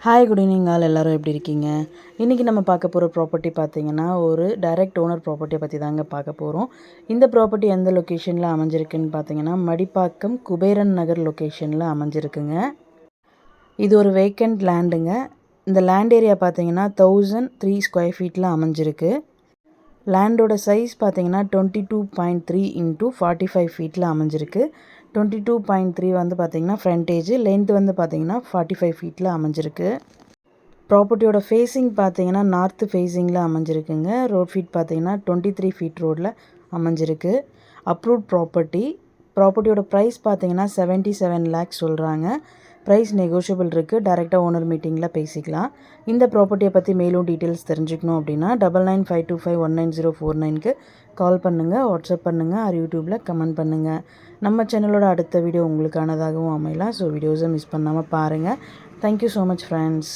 Hi good evening all எல்லோரும் எப்படி இருக்கீங்க? இன்றைக்கி நம்ம பார்க்க போகிற ப்ராப்பர்ட்டி பார்த்திங்கன்னா ஒரு டைரக்ட் ஓனர் ப்ராப்பர்ட்டியை பற்றி தாங்க பார்க்க போகிறோம். இந்த ப்ராப்பர்ட்டி எந்த லொக்கேஷனில் அமைஞ்சிருக்குன்னு பார்த்தீங்கன்னா மடிப்பாக்கம் குபேரன் நகர் லொக்கேஷனில் அமைஞ்சிருக்குங்க. இது ஒரு வேக்கண்ட் லேண்டுங்க. இந்த லேண்ட் ஏரியா பார்த்தீங்கன்னா 1003 ஸ்கொயர் ஃபீட்டில் அமைஞ்சிருக்கு. லேண்டோட சைஸ் பார்த்தீங்கன்னா 22.3 இன்ட்டு 45 ஃபீட்டில் அமைஞ்சிருக்கு. 22.3 வந்து பார்த்திங்கன்னா ஃப்ரண்டேஜ், லென்த் வந்து பார்த்திங்கன்னா 45 ஃபீட்டில் அமைஞ்சிருக்கு. ப்ராப்பர்ட்டியோட ஃபேஸிங் பார்த்தீங்கன்னா நார்த்து ஃபேஸிங்கில் அமைஞ்சிருக்குங்க. ரோட் ஃபீட் பார்த்தீங்கன்னா 23 ஃபீட் ரோடில் அமைஞ்சிருக்கு. அப்ரூவ்ட் ப்ராப்பர்ட்டியோட ப்ரைஸ் பார்த்தீங்கன்னா 77 லேக்ஸ் சொல்கிறாங்க. ப்ரைஸ் நெகோஷியபிள் இருக்குது. டைரெக்டாக ஓனர் மீட்டிங்கில் பேசிக்கலாம். இந்த ப்ராப்பர்ட்டியை பற்றி மேலும் டீட்டெயில்ஸ் தெரிஞ்சுக்கணும் அப்படின்னா 9952519049க்கு கால் பண்ணுங்கள், வாட்ஸ்அப் பண்ணுங்கள், ஆர் யூடியூப்பில் கமெண்ட் பண்ணுங்கள். நம்ம சேனலோட அடுத்த வீடியோ உங்களுக்கானதாகவும் அமையலாம். ஸோ வீடியோஸை மிஸ் பண்ணாமல் பாருங்கள். Thank you so much friends.